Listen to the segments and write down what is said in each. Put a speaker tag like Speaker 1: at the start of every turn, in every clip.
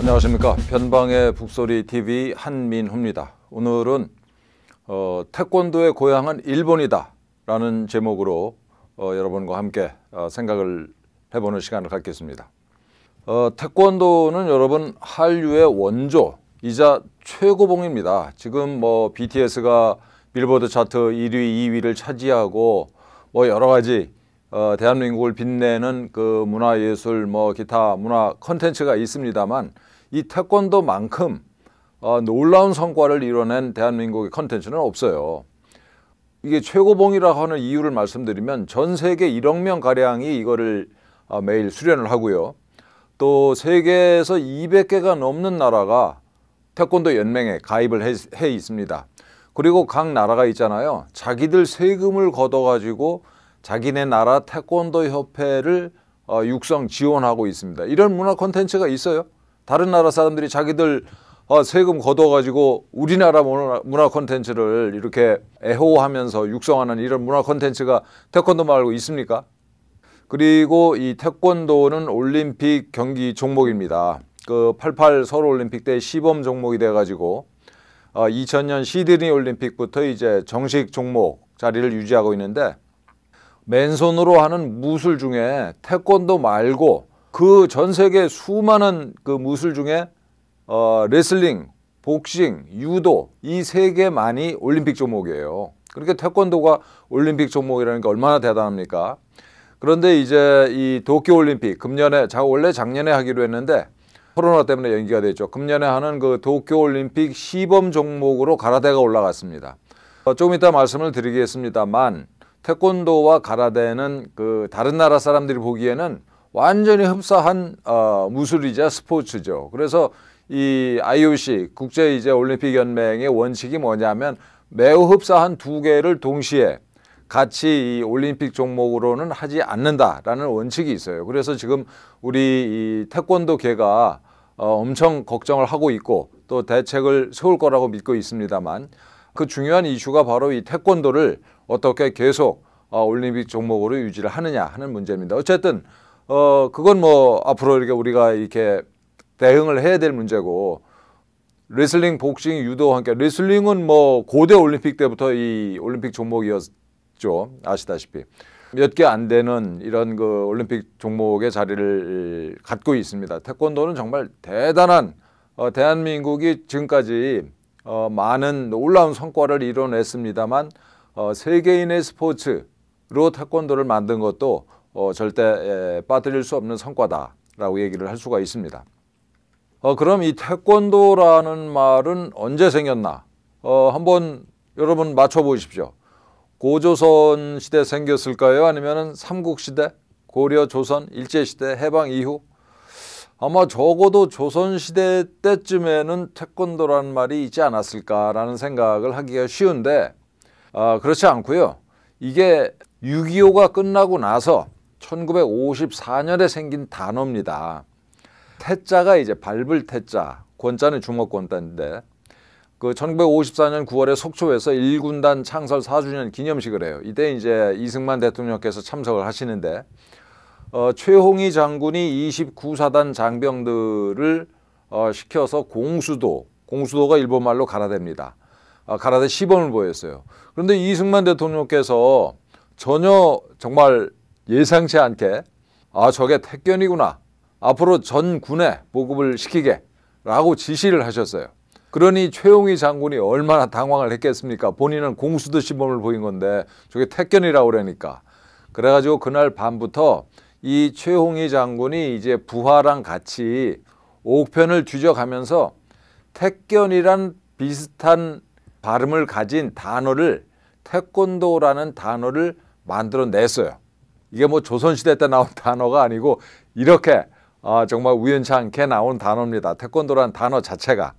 Speaker 1: 안녕하십니까. 변방의 북소리 TV 한민호입니다. 오늘은 태권도의 고향은 일본이다 라는 제목으로 여러분과 함께 생각을 해보는 시간을 갖겠습니다. 태권도는 여러분 한류의 원조이자 최고봉입니다. 지금 BTS가 빌보드 차트 1위, 2위를 차지하고 여러 가지 대한민국을 빛내는 그 문화예술, 기타 문화 콘텐츠가 있습니다만 이 태권도만큼 놀라운 성과를 이뤄낸 대한민국의 콘텐츠는 없어요. 이게 최고봉이라고 하는 이유를 말씀드리면 전 세계 1억 명가량이 이거를 매일 수련을 하고요. 또 세계에서 200개가 넘는 나라가 태권도 연맹에 가입을 해 있습니다. 그리고 각 나라가 있잖아요. 자기들 세금을 걷어가지고 자기네 나라 태권도 협회를 육성 지원하고 있습니다. 이런 문화 콘텐츠가 있어요. 다른 나라 사람들이 자기들 세금 걷어가지고 우리나라 문화 콘텐츠를 이렇게 애호하면서 육성하는 이런 문화 콘텐츠가 태권도 말고 있습니까? 그리고 이 태권도는 올림픽 경기 종목입니다. 그 88 서울올림픽 때 시범 종목이 돼가지고 2000년 시드니 올림픽부터 이제 정식 종목 자리를 유지하고 있는데, 맨손으로 하는 무술 중에 태권도 말고 그 전 세계 수많은 그 무술 중에 레슬링, 복싱, 유도 이 세 개만이 올림픽 종목이에요. 그러니까 태권도가 올림픽 종목이라는 게 얼마나 대단합니까? 그런데 이제 이 도쿄올림픽 금년에 원래 작년에 하기로 했는데 코로나 때문에 연기가 됐죠. 금년에 하는 그 도쿄올림픽 시범 종목으로 가라데가 올라갔습니다. 조금 이따 말씀을 드리겠습니다만 태권도와 가라데는 그 다른 나라 사람들이 보기에는 완전히 흡사한 무술이자 스포츠죠. 그래서 이 IOC 국제 이제 올림픽 연맹의 원칙이 뭐냐면 매우 흡사한 두 개를 동시에 같이 이 올림픽 종목으로는 하지 않는다라는 원칙이 있어요. 그래서 지금 우리 이 태권도계가 엄청 걱정을 하고 있고 또 대책을 세울 거라고 믿고 있습니다만, 그 중요한 이슈가 바로 이 태권도를 어떻게 계속 올림픽 종목으로 유지를 하느냐 하는 문제입니다. 어쨌든 그건 앞으로 우리가 이렇게 대응을 해야 될 문제고, 레슬링, 복싱, 유도 함께, 레슬링은 고대 올림픽 때부터 이 올림픽 종목이었죠. 아시다시피 몇 개 안 되는 이런 그 올림픽 종목의 자리를 갖고 있습니다. 태권도는 정말 대단한 대한민국이 지금까지 많은 놀라운 성과를 이뤄냈습니다만 세계인의 스포츠로 태권도를 만든 것도 절대 빠뜨릴 수 없는 성과다라고 얘기를 할 수가 있습니다. 그럼 이 태권도라는 말은 언제 생겼나? 한번 여러분 맞춰보십시오. 고조선 시대 생겼을까요? 아니면 삼국시대, 고려, 조선, 일제시대, 해방 이후? 아마 적어도 조선시대 때쯤에는 태권도라는 말이 있지 않았을까라는 생각을 하기가 쉬운데 그렇지 않고요. 이게 6.25가 끝나고 나서 1954년에 생긴 단어입니다. 태자가 이제 밟을 태자, 권자는 주먹권자인데 그 1954년 9월에 속초에서 1군단 창설 4주년 기념식을 해요. 이때 이제 이승만 대통령께서 참석을 하시는데 최홍희 장군이 29사단 장병들을 시켜서 공수도가 일본말로 가라데입니다. 가라데 시범을 보였어요. 그런데 이승만 대통령께서 전혀 정말 예상치 않게 저게 태권이구나, 앞으로 전 군에 보급을 시키게 라고 지시를 하셨어요. 그러니 최홍희 장군이 얼마나 당황을 했겠습니까? 본인은 공수도 시범을 보인 건데 저게 태권이라고 그러니까. 그래가지고 그날 밤부터 이 최홍희 장군이 이제 부하랑 같이 옥편을 뒤져가면서 태권이란 비슷한 발음을 가진 단어를, 태권도라는 단어를 만들어냈어요. 이게 조선시대 때 나온 단어가 아니고 이렇게 정말 우연치 않게 나온 단어입니다. 태권도라는 단어 자체가.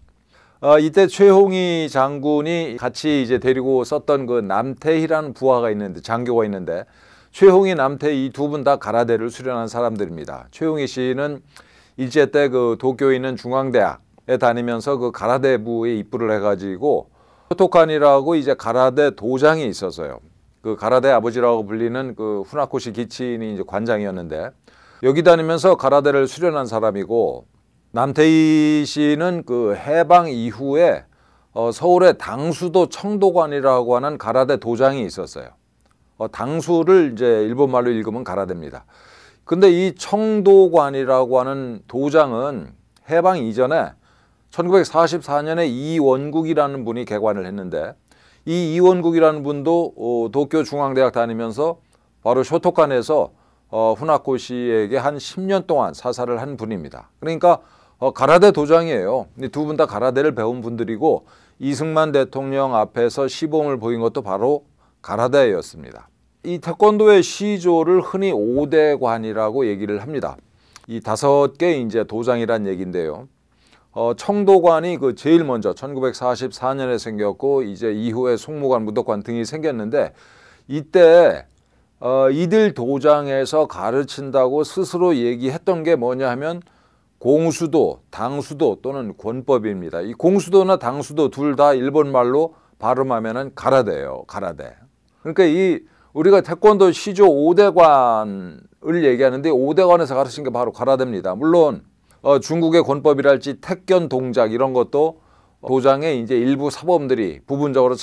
Speaker 1: 이때 최홍희 장군이 같이 이제 데리고 썼던 그 남태희라는 부하가 있는데, 장교가 있는데, 최홍희, 남태희 이 두 분 다 가라데를 수련한 사람들입니다. 최홍희 씨는 일제 때 그 도쿄에 있는 중앙대학에 다니면서 그 가라데부에 입부를 해가지고 호토칸이라고 이제 가라데 도장이 있어서요. 그 가라데 아버지라고 불리는 그 후나코시 기친이 이제 관장이었는데 여기 다니면서 가라데를 수련한 사람이고, 남태희 씨는 그 해방 이후에 서울의 당수도 청도관이라고 하는 가라데 도장이 있었어요. 당수를 이제 일본말로 읽으면 가라데입니다. 근데 이 청도관이라고 하는 도장은 해방 이전에 1944년에 이원국이라는 분이 개관을 했는데, 이 이원국이라는 분도 도쿄 중앙대학 다니면서 바로 쇼토칸에서 후나코 씨에게 한 10년 동안 사사를 한 분입니다. 그러니까 가라데 도장이에요. 두 분 다 가라데를 배운 분들이고, 이승만 대통령 앞에서 시범을 보인 것도 바로 가라데였습니다. 이 태권도의 시조를 흔히 5대관이라고 얘기를 합니다. 이 5개 이제 도장이란 얘기인데요. 청도관이 그 제일 먼저 1944년에 생겼고, 이제 이후에 송무관, 무덕관 등이 생겼는데, 이때 이들 도장에서 가르친다고 스스로 얘기했던 게 뭐냐 하면 공수도, 당수도 또는 권법입니다. 이 공수도나 당수도 둘 다 일본말로 발음하면은 가라데예요. 가라데. 그러니까 우리가 태권도 시조 5대관을 얘기하는데 5대관에서 가르친 게 바로 가라데입니다. 물론 중국의 권법이랄지 택견 동작 이런 것도 도장에 이제 일부 사범들이 부분적으로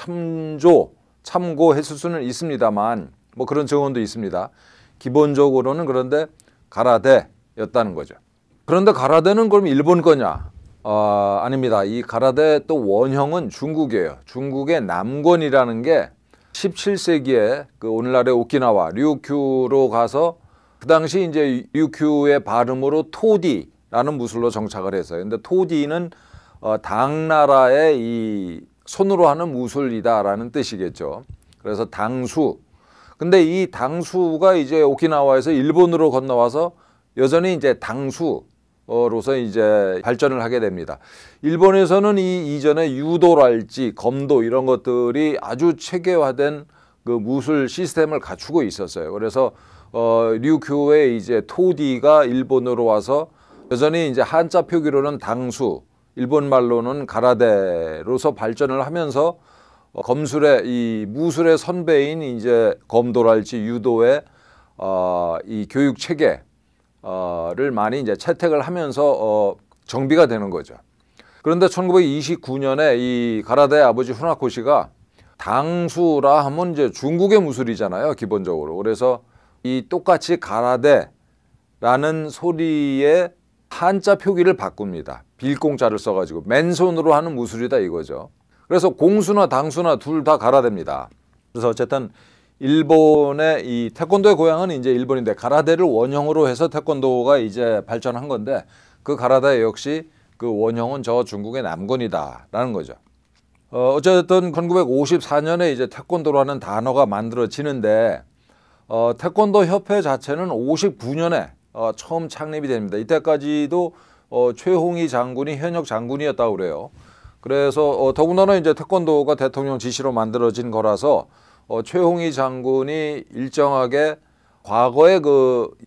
Speaker 1: 참고했을 수는 있습니다만, 뭐 그런 증언도 있습니다. 기본적으로는 그런데 가라데였다는 거죠. 그런데 가라데는 그럼 일본 거냐? 아닙니다. 이 가라데 또 원형은 중국이에요. 중국의 남권이라는 게 17세기에 그 오늘날의 오키나와 류큐로 가서, 그 당시 이제 류큐의 발음으로 토디라는 무술로 정착을 했어요. 근데 토디는 당나라의 이 손으로 하는 무술이다라는 뜻이겠죠. 그래서 당수. 근데 이 당수가 이제 오키나와에서 일본으로 건너와서 여전히 이제 당수로서 이제 발전을 하게 됩니다. 일본에서는 이 이전에 유도랄지 검도 이런 것들이 아주 체계화된 그 무술 시스템을 갖추고 있었어요. 그래서 류큐의 이제 토디가 일본으로 와서 여전히 이제 한자 표기로는 당수, 일본 말로는 가라데로서 발전을 하면서 검술의 이 무술의 선배인 이제 검도랄지 유도의 이 교육 체계를 많이 이제 채택을 하면서 정비가 되는 거죠. 그런데 1929년에 이 가라데의 아버지 후나코 씨가, 당수라 하면 이제 중국의 무술이잖아요, 기본적으로. 그래서 이 똑같이 가라데라는 소리의 한자 표기를 바꿉니다. 빌공자를 써가지고 맨손으로 하는 무술이다 이거죠. 그래서 공수나 당수나 둘 다 가라데입니다. 그래서 어쨌든 일본의 이 태권도의 고향은 이제 일본인데, 가라데를 원형으로 해서 태권도가 이제 발전한 건데, 그 가라데 역시 그 원형은 저 중국의 남권이다라는 거죠. 어쨌든 1954년에 이제 태권도라는 단어가 만들어지는데, 태권도 협회 자체는 59년에 처음 창립이 됩니다. 이때까지도 최홍희 장군이 현역 장군이었다고 그래요. 그래서 더군다나 이제 태권도가 대통령 지시로 만들어진 거라서 최홍희 장군이 일정하게 과거에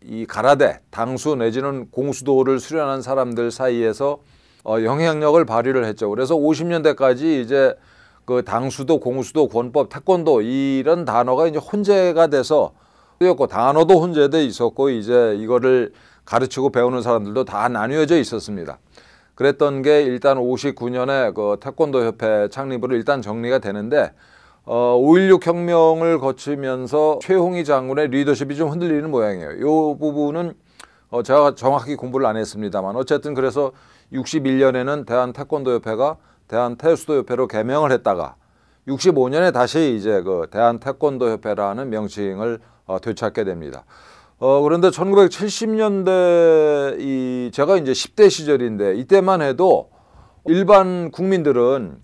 Speaker 1: 이 가라데, 당수 내지는 공수도를 수련한 사람들 사이에서 영향력을 발휘를 했죠. 그래서 50년대까지 이제 그 당수도, 공수도, 권법, 태권도 이런 단어가 이제 혼재가 돼서 쓰였고, 단어도 혼재돼 있었고, 이제 이거를 가르치고 배우는 사람들도 다 나뉘어져 있었습니다. 그랬던 게 일단 59년에 그 태권도 협회 창립으로 일단 정리가 되는데, 5.16 혁명을 거치면서 최홍희 장군의 리더십이 좀 흔들리는 모양이에요. 이 부분은 제가 정확히 공부를 안 했습니다만, 어쨌든 그래서 61년에는 대한태권도협회가 대한태수도협회로 개명을 했다가 65년에 다시 이제 그 대한태권도협회라는 명칭을 되찾게 됩니다. 그런데 1970년대 제가 이제 10대 시절인데, 이때만 해도 일반 국민들은,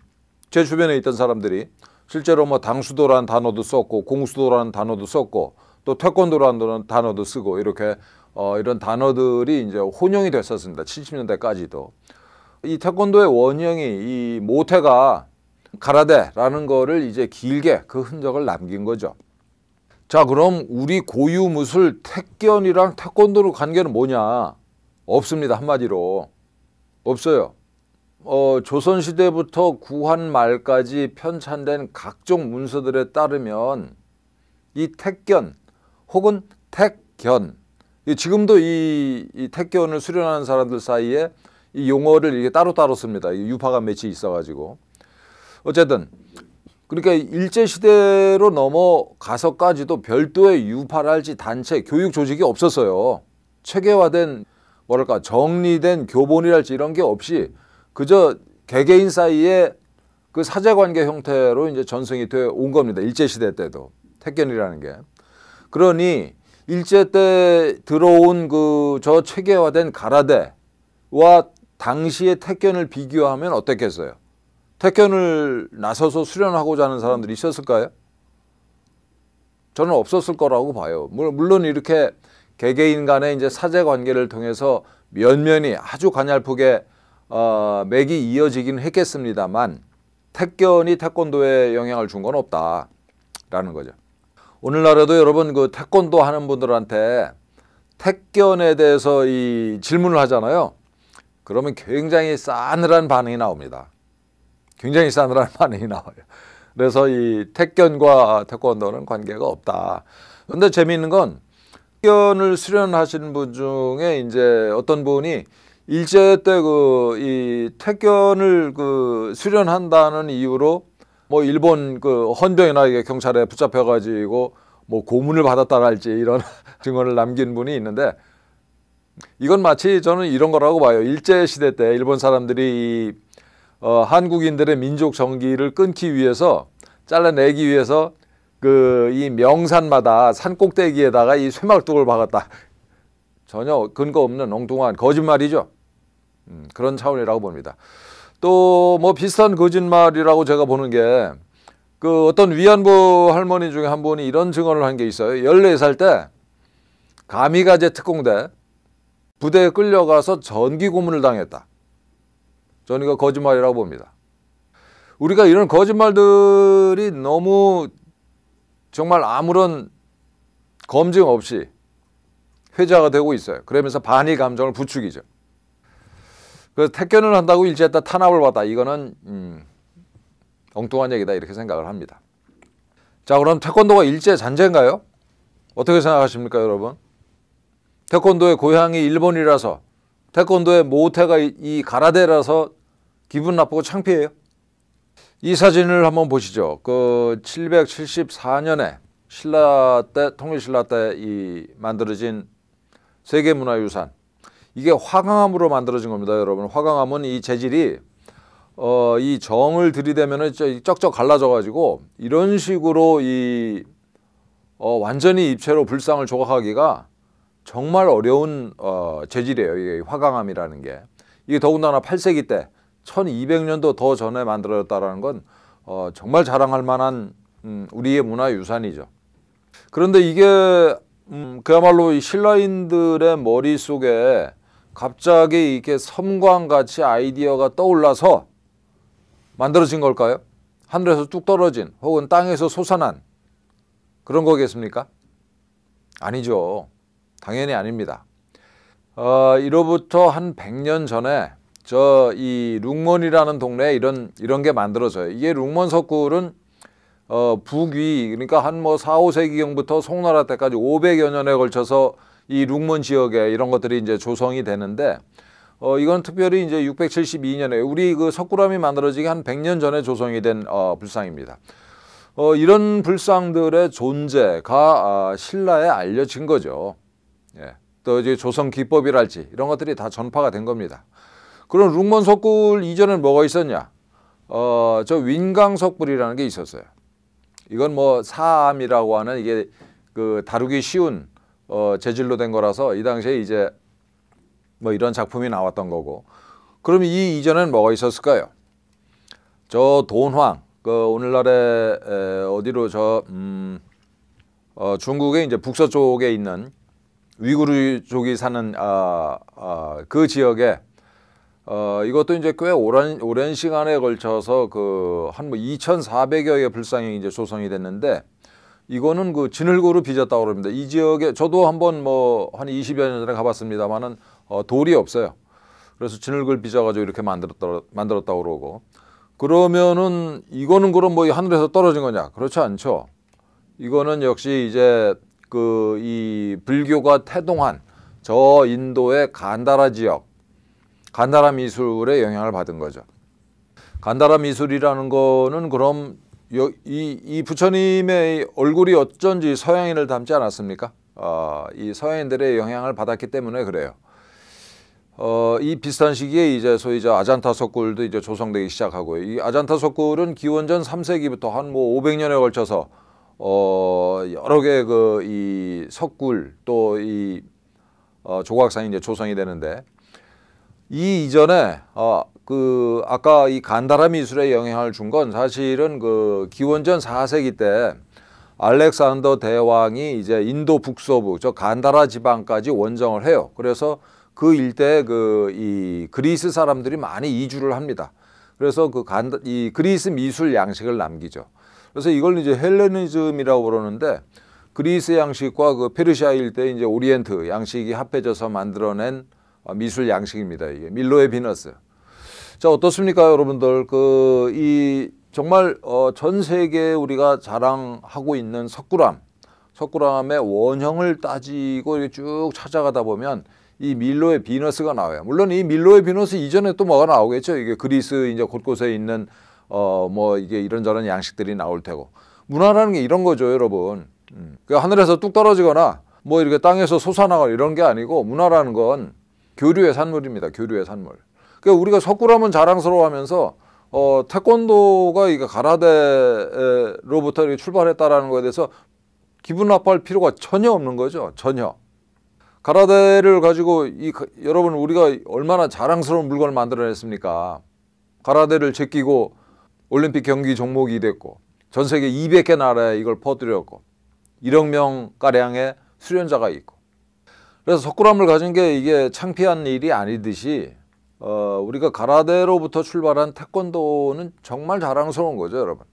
Speaker 1: 제 주변에 있던 사람들이 실제로 뭐 당수도라는 단어도 썼고, 공수도라는 단어도 썼고, 또 태권도라는 단어도 쓰고, 이렇게 이런 단어들이 이제 혼용이 됐었습니다. 70년대까지도. 이 태권도의 원형이, 이 모태가 가라데라는 거를 이제 길게 그 흔적을 남긴 거죠. 자, 그럼 우리 고유 무술 택견이랑 태권도로 관계는 뭐냐? 없습니다. 한마디로 없어요. 조선시대부터 구한 말까지 편찬된 각종 문서들에 따르면 이 택견 혹은 택견, 지금도 이 택견을 수련하는 사람들 사이에 이 용어를 이게 따로따로 씁니다. 유파가 몇이 있어가지고. 어쨌든 그러니까 일제시대로 넘어가서까지도 별도의 유파랄지 단체, 교육 조직이 없었어요. 체계화된 뭐랄까 정리된 교본이랄지 이런 게 없이 그저 개개인 사이에 그 사제관계 형태로 이제 전승이 돼 온 겁니다. 일제시대 때도 택견이라는 게. 그러니 일제 때 들어온 그 저 체계화된 가라데와 당시의 택견을 비교하면 어떻겠어요? 택견을 나서서 수련하고자 하는 사람들이 있었을까요? 저는 없었을 거라고 봐요. 물론 이렇게 개개인 간의 이제 사제 관계를 통해서 면면이 아주 가냘프게 맥이 이어지긴 했겠습니다만 택견이 태권도에 영향을 준 건 없다라는 거죠. 오늘날에도 여러분 그 태권도 하는 분들한테 택견에 대해서 이 질문을 하잖아요. 그러면 굉장히 싸늘한 반응이 나옵니다. 굉장히 싸늘한 반응이 나와요. 그래서 이 택견과 태권도는 관계가 없다. 그런데 재미있는 건 택견을 수련하신 분 중에 이제 어떤 분이 일제 때 그 이 택견을 그 수련한다는 이유로 뭐 일본 그 헌병이나 이게 경찰에 붙잡혀가지고 뭐 고문을 받았다랄지 이런 증언을 남긴 분이 있는데 이건 마치 저는 이런 거라고 봐요. 일제 시대 때 일본 사람들이 한국인들의 민족 정기를 끊기 위해서 잘라내기 위해서 그 이 명산마다 산 꼭대기에다가 이 쇠막뚝을 박았다. 전혀 근거 없는 엉뚱한 거짓말이죠. 그런 차원이라고 봅니다. 또 뭐 비슷한 거짓말이라고 제가 보는 게 그 어떤 위안부 할머니 중에 한 분이 이런 증언을 한 게 있어요. 14살 때 가미가제 특공대 부대에 끌려가서 전기 고문을 당했다. 저는 이거 거짓말이라고 봅니다. 우리가 이런 거짓말들이 너무 정말 아무런 검증 없이 회자가 되고 있어요. 그러면서 반의 감정을 부추기죠. 그래서 택견을 한다고 일제 때 탄압을 받다. 이거는 엉뚱한 얘기다 이렇게 생각을 합니다. 자, 그럼 태권도가 일제 잔재인가요? 어떻게 생각하십니까, 여러분? 태권도의 고향이 일본이라서 태권도의 모태가 이 가라데라서 기분 나쁘고 창피해요? 이 사진을 한번 보시죠. 그 774년에 신라 때 통일신라 때 이 만들어진 세계문화유산. 이게 화강암으로 만들어진 겁니다, 여러분. 화강암은 이 재질이 이 정을 들이대면은 쩍쩍 갈라져 가지고 이런 식으로 이 완전히 입체로 불상을 조각하기가 정말 어려운 재질이에요. 이게 화강암이라는 게. 이게 더군다나 8세기 때 1200년도 더 전에 만들어졌다는 건 정말 자랑할 만한 우리의 문화유산이죠. 그런데 이게 그야말로 이 신라인들의 머릿속에 갑자기 이렇게 섬광같이 아이디어가 떠올라서 만들어진 걸까요? 하늘에서 뚝 떨어진 혹은 땅에서 솟아난 그런 거겠습니까? 아니죠. 당연히 아닙니다. 이로부터 한 100년 전에 저 이 룽몬이라는 동네에 이런 게 만들어져요. 이게 룽몬 석굴은 북위 그러니까 한 뭐 4, 5세기경부터 송나라 때까지 500여 년에 걸쳐서 이 룽몬 지역에 이런 것들이 이제 조성이 되는데 이건 특별히 이제 672년에 우리 그 석굴암이 만들어지기 한 100년 전에 조성이 된 불상입니다. 이런 불상들의 존재가 신라에 알려진 거죠. 예. 또 이제 조성 기법이랄지 이런 것들이 다 전파가 된 겁니다. 그럼 룽몬 석굴 이전엔 뭐가 있었냐? 저 윈강 석굴이라는 게 있었어요. 이건 뭐 사암이라고 하는 이게 그 다루기 쉬운 재질로 된 거라서 이 당시에 이제 뭐 이런 작품이 나왔던 거고. 그럼 이 이전엔 뭐가 있었을까요? 저 돈황, 그 오늘날에 어디로 중국의 이제 북서쪽에 있는 위구르족이 사는 그 지역에 이것도 이제 꽤 오랜 시간에 걸쳐서 그 한 뭐 2,400여 개의 불상이 이제 조성이 됐는데 이거는 그 진흙으로 빚었다고 그럽니다. 이 지역에 저도 한번 뭐 한 20여 년 전에 가봤습니다만은 돌이 없어요. 그래서 진흙을 빚어가지고 이렇게 만들었다고 그러고. 그러면은 이거는 그럼 뭐 하늘에서 떨어진 거냐? 그렇지 않죠. 이거는 역시 이제 그 이 불교가 태동한 저 인도의 간다라 지역 간다라 미술의 영향을 받은 거죠. 간다라 미술이라는 거는 그럼 이 부처님의 얼굴이 어쩐지 서양인을 닮지 않았습니까? 이 서양인들의 영향을 받았기 때문에 그래요. 이 비슷한 시기에 이제 소위 아잔타 석굴도 이제 조성되기 시작하고, 이 아잔타 석굴은 기원전 3세기부터 한 뭐 500년에 걸쳐서 여러 개의 이 석굴 또 이 조각상이 이제 조성이 되는데, 이 이전에 아까 이 간다라 미술에 영향을 준 건 사실은 기원전 4세기 때 알렉산더 대왕이 이제 인도 북서부 저 간다라 지방까지 원정을 해요. 그래서 그 일대에 이 그리스 사람들이 많이 이주를 합니다. 그래서 이 그리스 미술 양식을 남기죠. 그래서 이걸 이제 헬레니즘이라고 그러는데, 그리스 양식과 페르시아 일대 이제 오리엔트 양식이 합해져서 만들어낸 미술 양식입니다. 이게 밀로의 비너스. 자, 어떻습니까, 여러분들? 이 정말 전 세계에 우리가 자랑하고 있는 석굴암의 원형을 따지고 이렇게 쭉 찾아가다 보면 이 밀로의 비너스가 나와요. 물론 이 밀로의 비너스 이전에 또 뭐가 나오겠죠. 이게 그리스 이제 곳곳에 있는 뭐 이게 이런저런 양식들이 나올 테고. 문화라는 게 이런 거죠, 여러분. 하늘에서 뚝 떨어지거나 뭐 이렇게 땅에서 솟아나거나 이런 게 아니고, 문화라는 건 교류의 산물입니다. 교류의 산물. 그러니까 우리가 석굴암은 자랑스러워하면서 태권도가 이게 가라데로부터 이렇게 출발했다라는 거에 대해서 기분 나빠할 필요가 전혀 없는 거죠. 전혀. 가라데를 가지고 여러분, 우리가 얼마나 자랑스러운 물건을 만들어냈습니까? 가라데를 제끼고 올림픽 경기 종목이 됐고, 전 세계 200개 나라에 이걸 퍼뜨렸고, 1억 명가량의 수련자가 있고. 그래서 석굴암을 가진 게 이게 창피한 일이 아니듯이 우리가 가라데로부터 출발한 태권도는 정말 자랑스러운 거죠, 여러분.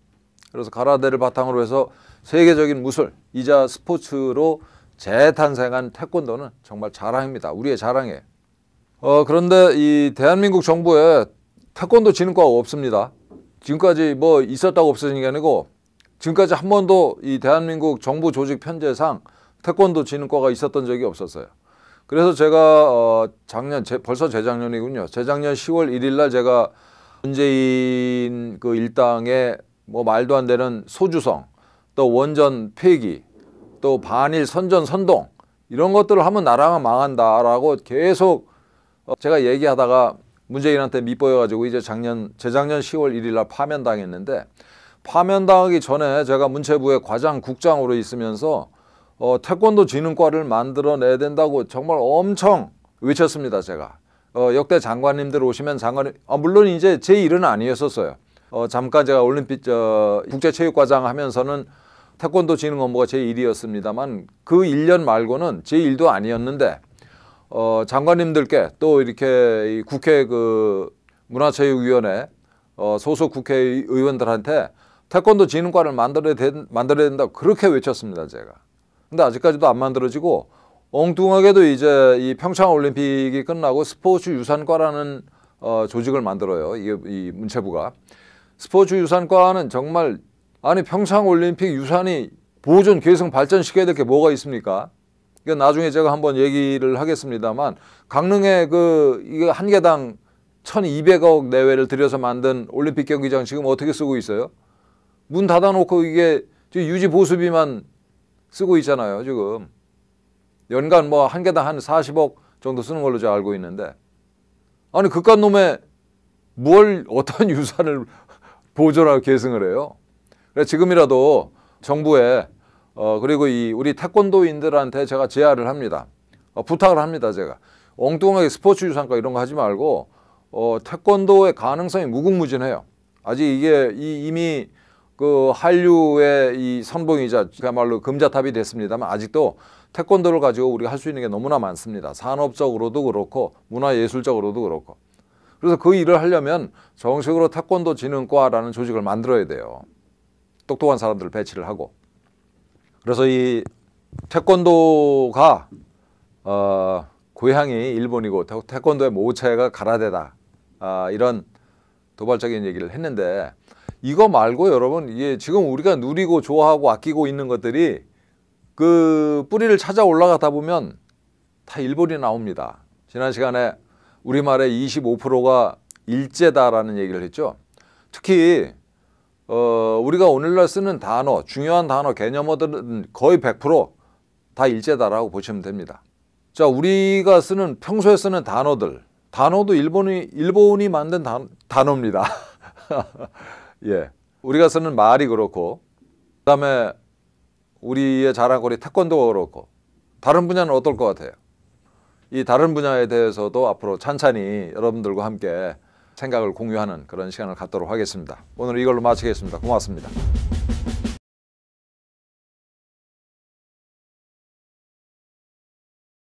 Speaker 1: 그래서 가라데를 바탕으로 해서 세계적인 무술이자 스포츠로 재탄생한 태권도는 정말 자랑입니다. 우리의 자랑이에요. 그런데 이 대한민국 정부에 태권도 진흥과가 없습니다. 지금까지 뭐 있었다고 없어진 게 아니고, 지금까지 한 번도 이 대한민국 정부 조직 편제상 태권도 진흥과가 있었던 적이 없었어요. 그래서 제가 벌써 재작년이군요. 재작년 10월 1일 날 제가 문재인 일당의 뭐 말도 안 되는 소주성, 또 원전 폐기, 또 반일 선전 선동, 이런 것들을 하면 나라가 망한다라고 계속 제가 얘기하다가 문재인한테 밑보여가지고 이제 재작년 10월 1일 날 파면당했는데, 파면당하기 전에 제가 문체부의 과장국장으로 있으면서 태권도 진흥과를 만들어내야 된다고 정말 엄청 외쳤습니다. 제가 역대 장관님들 오시면 물론 이제 제 일은 아니었었어요. 잠깐 제가 올림픽 국제체육과장 하면서는 태권도 진흥 업무가 제 일이었습니다만, 그 1년 말고는 제 일도 아니었는데, 장관님들께 또 이렇게 국회 문화체육위원회 소속 국회의원들한테 태권도 진흥과를 만들어야 된다고 그렇게 외쳤습니다, 제가. 근데 아직까지도 안 만들어지고, 엉뚱하게도 이제 이 평창올림픽이 끝나고 스포츠 유산과라는 조직을 만들어요. 이 문체부가. 스포츠 유산과는 정말, 아니 평창올림픽 유산이 보존 계승 발전시켜야 될 게 뭐가 있습니까? 이거 나중에 제가 한번 얘기를 하겠습니다만, 강릉에 이게 한 개당 1200억 내외를 들여서 만든 올림픽 경기장 지금 어떻게 쓰고 있어요? 문 닫아놓고 이게 유지 보수비만 쓰고 있잖아요, 지금. 연간 뭐 한 개당 한 40억 정도 쓰는 걸로 제가 알고 있는데, 아니 그깟 놈에 어떤 유산을 보존하고 계승을 해요? 그래서 지금이라도 정부에 그리고 우리 태권도인들한테 제가 제안을 합니다. 부탁을 합니다, 제가. 엉뚱하게 스포츠 유산과 이런 거 하지 말고 태권도의 가능성이 무궁무진해요. 아직 이게 이미 한류의 이 선봉이자 그야말로 금자탑이 됐습니다만, 아직도 태권도를 가지고 우리가 할 수 있는 게 너무나 많습니다. 산업적으로도 그렇고 문화예술적으로도 그렇고. 그래서 그 일을 하려면 정식으로 태권도 진흥과라는 조직을 만들어야 돼요. 똑똑한 사람들을 배치를 하고. 그래서 이 태권도가 고향이 일본이고 태권도의 모체가 가라데다, 이런 도발적인 얘기를 했는데, 이거 말고 여러분, 이게 지금 우리가 누리고 좋아하고 아끼고 있는 것들이 그 뿌리를 찾아 올라가다 보면 다 일본이 나옵니다. 지난 시간에 우리말의 25%가 일제다라는 얘기를 했죠. 특히 우리가 오늘날 쓰는 단어, 중요한 단어, 개념어들은 거의 100% 다 일제다라고 보시면 됩니다. 자, 우리가 쓰는 평소에 쓰는 단어도 일본이 만든 단어입니다. 예, 우리가 쓰는 말이 그렇고, 그다음에 우리의 자랑거리 태권도가 그렇고, 다른 분야는 어떨 것 같아요? 이 다른 분야에 대해서도 앞으로 찬찬히 여러분들과 함께 생각을 공유하는 그런 시간을 갖도록 하겠습니다. 오늘 이걸로 마치겠습니다. 고맙습니다.